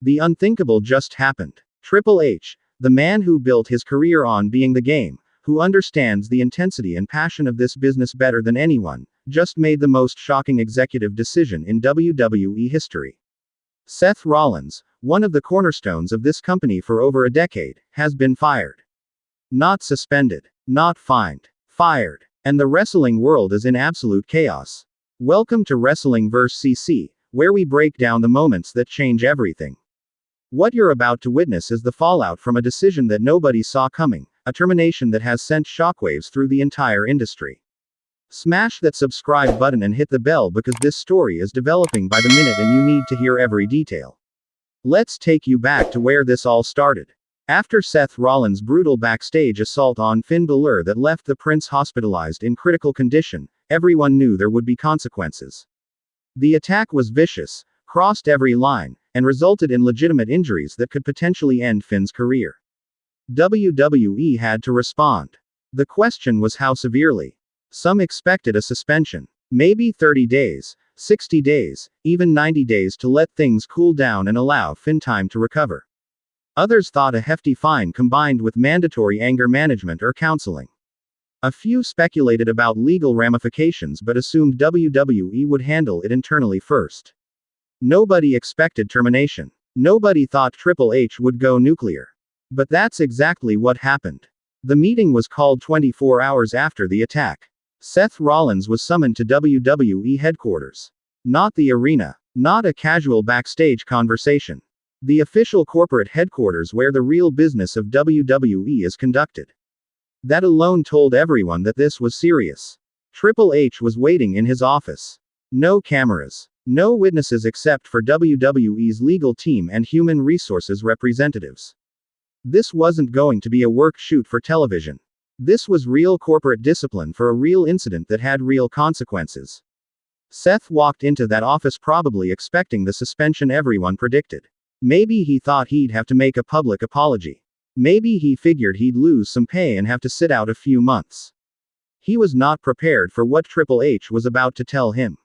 The unthinkable just happened. Triple H, the man who built his career on being the game, who understands the intensity and passion of this business better than anyone, just made the most shocking executive decision in WWE history. Seth Rollins, one of the cornerstones of this company for over a decade, has been fired. Not suspended. Not fined. Fired. And the wrestling world is in absolute chaos. Welcome to Wrestling vs. CC, where we break down the moments that change everything. What you're about to witness is the fallout from a decision that nobody saw coming, a termination that has sent shockwaves through the entire industry. Smash that subscribe button and hit the bell because this story is developing by the minute and you need to hear every detail. Let's take you back to where this all started. After Seth Rollins' brutal backstage assault on Finn Balor that left the Prince hospitalized in critical condition, everyone knew there would be consequences. The attack was vicious, crossed every line, and resulted in legitimate injuries that could potentially end Finn's career. WWE had to respond. The question was how severely. Some expected a suspension. Maybe 30 days, 60 days, even 90 days to let things cool down and allow Finn time to recover. Others thought a hefty fine combined with mandatory anger management or counseling. A few speculated about legal ramifications but assumed WWE would handle it internally first. Nobody expected termination. Nobody thought Triple H would go nuclear. But that's exactly what happened. The meeting was called 24 hours after the attack. Seth Rollins was summoned to WWE headquarters. Not the arena. Not a casual backstage conversation. The official corporate headquarters where the real business of WWE is conducted. That alone told everyone that this was serious. Triple H was waiting in his office. No cameras. No witnesses except for WWE's legal team and human resources representatives. This wasn't going to be a work shoot for television. This was real corporate discipline for a real incident that had real consequences. Seth walked into that office probably expecting the suspension everyone predicted. Maybe he thought he'd have to make a public apology. Maybe he figured he'd lose some pay and have to sit out a few months. He was not prepared for what Triple H was about to tell him.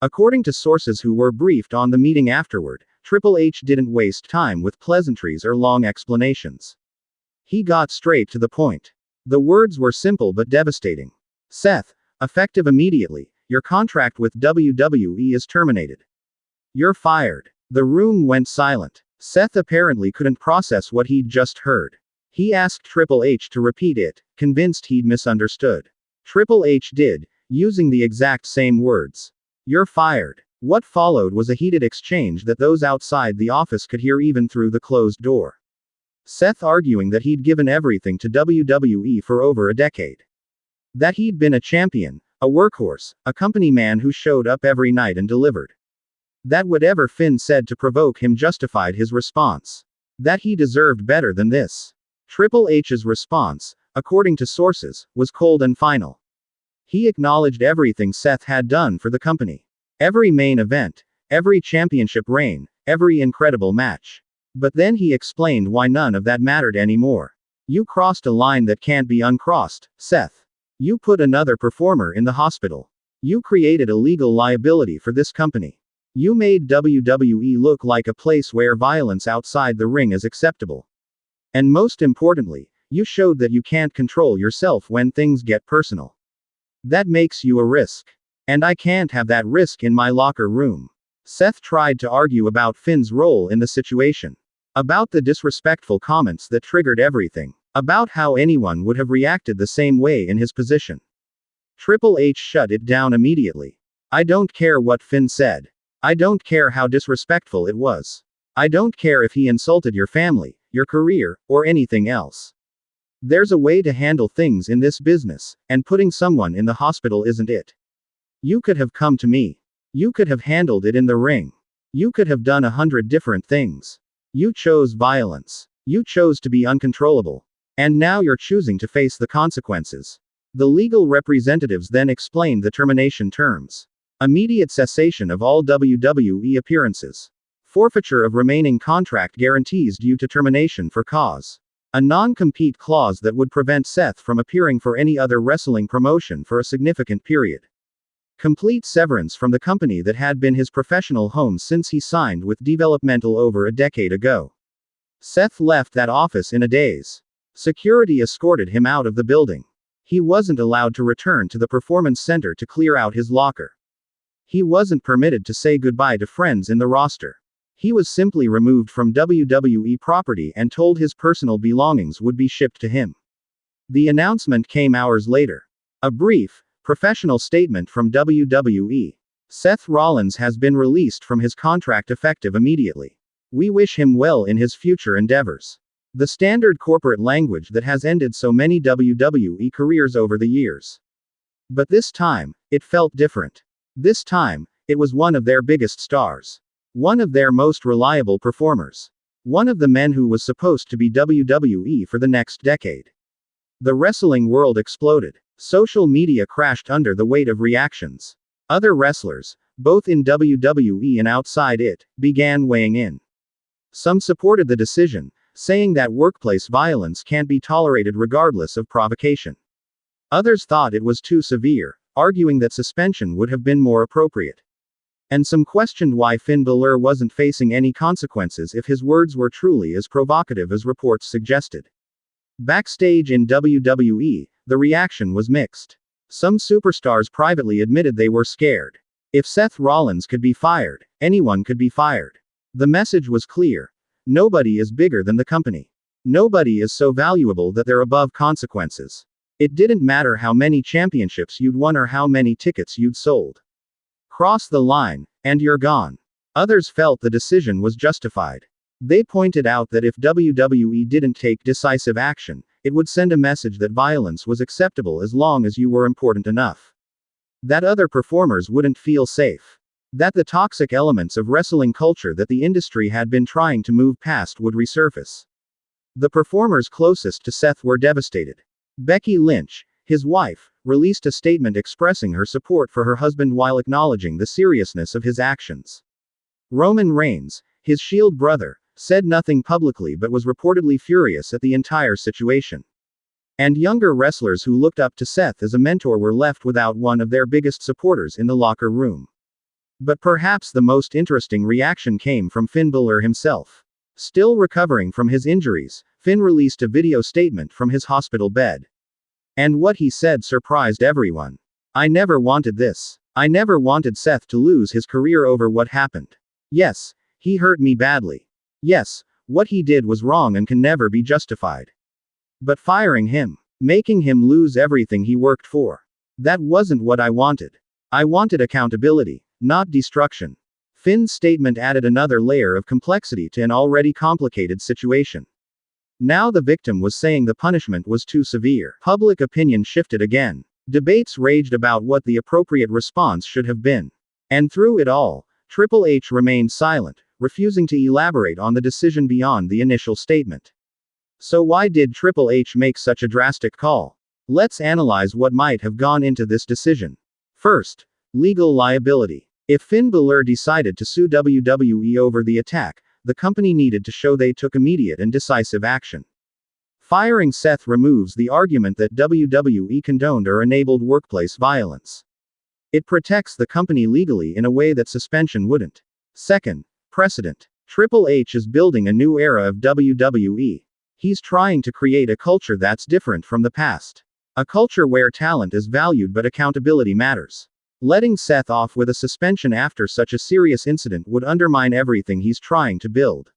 According to sources who were briefed on the meeting afterward, Triple H didn't waste time with pleasantries or long explanations. He got straight to the point. The words were simple but devastating. Seth, effective immediately, your contract with WWE is terminated. You're fired. The room went silent. Seth apparently couldn't process what he'd just heard. He asked Triple H to repeat it, convinced he'd misunderstood. Triple H did, using the exact same words. You're fired. What followed was a heated exchange that those outside the office could hear even through the closed door. Seth arguing that he'd given everything to WWE for over a decade. That he'd been a champion, a workhorse, a company man who showed up every night and delivered. That whatever Finn said to provoke him justified his response. That he deserved better than this. Triple H's response, according to sources, was cold and final. He acknowledged everything Seth had done for the company. Every main event, every championship reign, every incredible match. But then he explained why none of that mattered anymore. You crossed a line that can't be uncrossed, Seth. You put another performer in the hospital. You created a legal liability for this company. You made WWE look like a place where violence outside the ring is acceptable. And most importantly, you showed that you can't control yourself when things get personal. That makes you a risk. And I can't have that risk in my locker room. Seth tried to argue about Finn's role in the situation. About the disrespectful comments that triggered everything. About how anyone would have reacted the same way in his position. Triple H shut it down immediately. I don't care what Finn said. I don't care how disrespectful it was. I don't care if he insulted your family, your career, or anything else. There's a way to handle things in this business, and putting someone in the hospital isn't it. You could have come to me. You could have handled it in the ring. You could have done 100 different things. You chose violence. You chose to be uncontrollable. And now you're choosing to face the consequences. The legal representatives then explained the termination terms. Immediate cessation of all WWE appearances. Forfeiture of remaining contract guarantees due to termination for cause. A non-compete clause that would prevent Seth from appearing for any other wrestling promotion for a significant period. Complete severance from the company that had been his professional home since he signed with Developmental over a decade ago. Seth left that office in a daze. Security escorted him out of the building. He wasn't allowed to return to the performance center to clear out his locker. He wasn't permitted to say goodbye to friends in the roster. He was simply removed from WWE property and told his personal belongings would be shipped to him. The announcement came hours later. A brief, professional statement from WWE. Seth Rollins has been released from his contract effective immediately. We wish him well in his future endeavors. The standard corporate language that has ended so many WWE careers over the years. But this time, it felt different. This time, it was one of their biggest stars. One of their most reliable performers. One of the men who was supposed to be WWE for the next decade. The wrestling world exploded. Social media crashed under the weight of reactions. Other wrestlers, both in WWE and outside it, began weighing in. Some supported the decision, saying that workplace violence can't be tolerated regardless of provocation. Others thought it was too severe, arguing that suspension would have been more appropriate. And some questioned why Finn Balor wasn't facing any consequences if his words were truly as provocative as reports suggested. Backstage in WWE, the reaction was mixed. Some superstars privately admitted they were scared. If Seth Rollins could be fired, anyone could be fired. The message was clear. Nobody is bigger than the company. Nobody is so valuable that they're above consequences. It didn't matter how many championships you'd won or how many tickets you'd sold. Cross the line, and you're gone. Others felt the decision was justified. They pointed out that if WWE didn't take decisive action, it would send a message that violence was acceptable as long as you were important enough. That other performers wouldn't feel safe. That the toxic elements of wrestling culture that the industry had been trying to move past would resurface. The performers closest to Seth were devastated. Becky Lynch, his wife, released a statement expressing her support for her husband while acknowledging the seriousness of his actions. Roman Reigns, his Shield brother, said nothing publicly but was reportedly furious at the entire situation. And younger wrestlers who looked up to Seth as a mentor were left without one of their biggest supporters in the locker room. But perhaps the most interesting reaction came from Finn Balor himself. Still recovering from his injuries, Finn released a video statement from his hospital bed. And what he said surprised everyone. I never wanted this. I never wanted Seth to lose his career over what happened. Yes, he hurt me badly. Yes, what he did was wrong and can never be justified. But firing him, making him lose everything he worked for, that wasn't what I wanted. I wanted accountability, not destruction. Finn's statement added another layer of complexity to an already complicated situation. Now the victim was saying the punishment was too severe. Public opinion shifted again. Debates raged about what the appropriate response should have been. And through it all, Triple H remained silent, refusing to elaborate on the decision beyond the initial statement. So why did Triple H make such a drastic call? Let's analyze what might have gone into this decision. First, legal liability. If Finn Balor decided to sue WWE over the attack, the company needed to show they took immediate and decisive action. Firing Seth removes the argument that WWE condoned or enabled workplace violence. It protects the company legally in a way that suspension wouldn't. Second, precedent. Triple H is building a new era of WWE. He's trying to create a culture that's different from the past. A culture where talent is valued but accountability matters. Letting Seth off with a suspension after such a serious incident would undermine everything he's trying to build.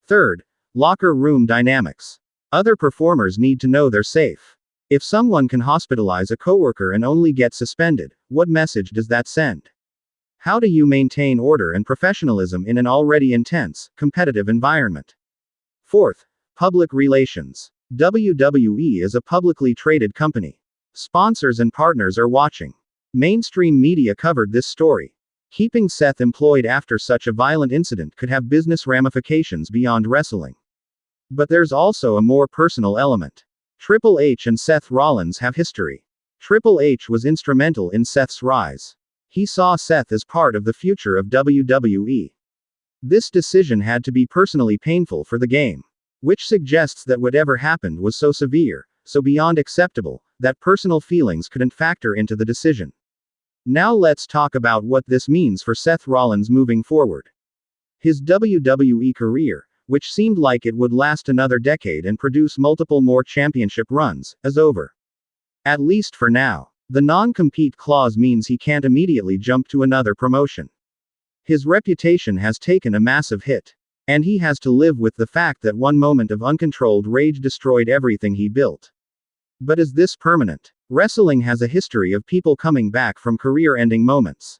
Third, locker room dynamics. Other performers need to know they're safe. If someone can hospitalize a coworker and only get suspended, what message does that send? How do you maintain order and professionalism in an already intense, competitive environment? Fourth, public relations. WWE is a publicly traded company. Sponsors and partners are watching. Mainstream media covered this story. Keeping Seth employed after such a violent incident could have business ramifications beyond wrestling. But there's also a more personal element. Triple H and Seth Rollins have history. Triple H was instrumental in Seth's rise. He saw Seth as part of the future of WWE. This decision had to be personally painful for the game. Which suggests that whatever happened was so severe, so beyond acceptable, that personal feelings couldn't factor into the decision. Now let's talk about what this means for Seth Rollins moving forward. His WWE career, which seemed like it would last another decade and produce multiple more championship runs, is over. At least for now. The non-compete clause means he can't immediately jump to another promotion. His reputation has taken a massive hit. And he has to live with the fact that one moment of uncontrolled rage destroyed everything he built. But is this permanent? Wrestling has a history of people coming back from career-ending moments.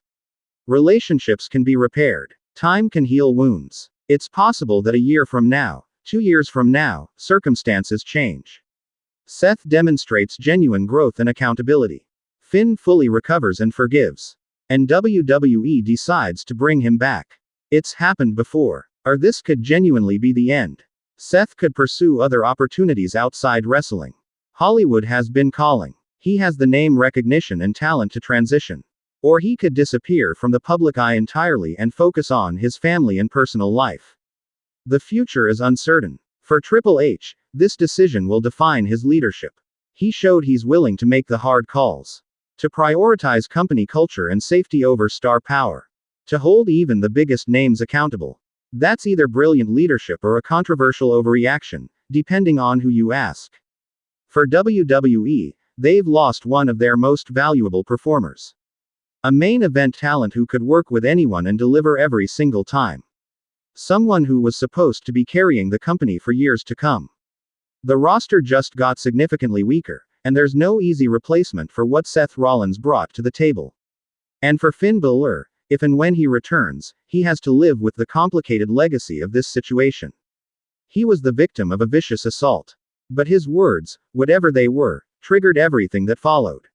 Relationships can be repaired. Time can heal wounds. It's possible that a year from now, 2 years from now, circumstances change. Seth demonstrates genuine growth and accountability. Finn fully recovers and forgives. And WWE decides to bring him back. It's happened before. Or this could genuinely be the end. Seth could pursue other opportunities outside wrestling. Hollywood has been calling. He has the name recognition and talent to transition. Or he could disappear from the public eye entirely and focus on his family and personal life. The future is uncertain. For Triple H, this decision will define his leadership. He showed he's willing to make the hard calls. To prioritize company culture and safety over star power. To hold even the biggest names accountable. That's either brilliant leadership or a controversial overreaction, depending on who you ask. For WWE, they've lost one of their most valuable performers. A main event talent who could work with anyone and deliver every single time. Someone who was supposed to be carrying the company for years to come. The roster just got significantly weaker, and there's no easy replacement for what Seth Rollins brought to the table. And for Finn Balor, if and when he returns, he has to live with the complicated legacy of this situation. He was the victim of a vicious assault. But his words, whatever they were, triggered everything that followed.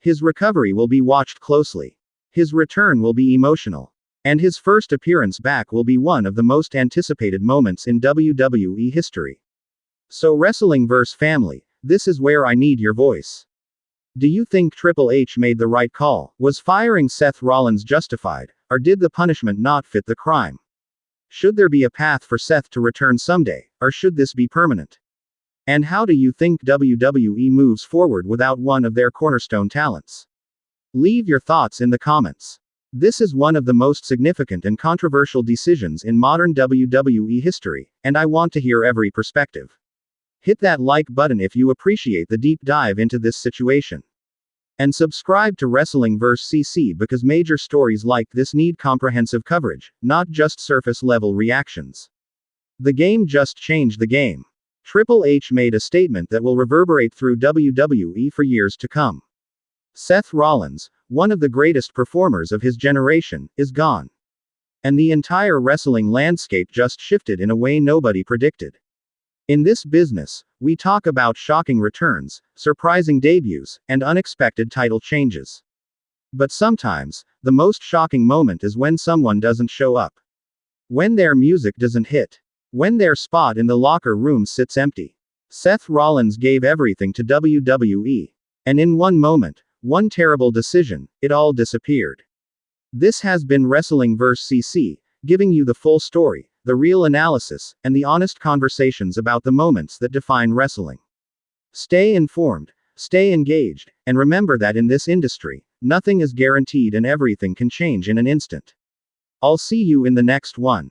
His recovery will be watched closely. His return will be emotional. And his first appearance back will be one of the most anticipated moments in WWE history. So Wrestling vs. Family, this is where I need your voice. Do you think Triple H made the right call? Was firing Seth Rollins justified, or did the punishment not fit the crime? Should there be a path for Seth to return someday, or should this be permanent? And how do you think WWE moves forward without one of their cornerstone talents? Leave your thoughts in the comments. This is one of the most significant and controversial decisions in modern WWE history, and I want to hear every perspective. Hit that like button if you appreciate the deep dive into this situation. And subscribe to Wrestling vs. CC because major stories like this need comprehensive coverage, not just surface level reactions. The game just changed the game. Triple H made a statement that will reverberate through WWE for years to come. Seth Rollins, one of the greatest performers of his generation, is gone. And the entire wrestling landscape just shifted in a way nobody predicted. In this business, we talk about shocking returns, surprising debuts, and unexpected title changes. But sometimes, the most shocking moment is when someone doesn't show up. When their music doesn't hit. When their spot in the locker room sits empty. Seth Rollins gave everything to WWE. And in one moment, one terrible decision, it all disappeared. This has been Wrestling vs. CC, giving you the full story, the real analysis, and the honest conversations about the moments that define wrestling. Stay informed, stay engaged, and remember that in this industry, nothing is guaranteed and everything can change in an instant. I'll see you in the next one.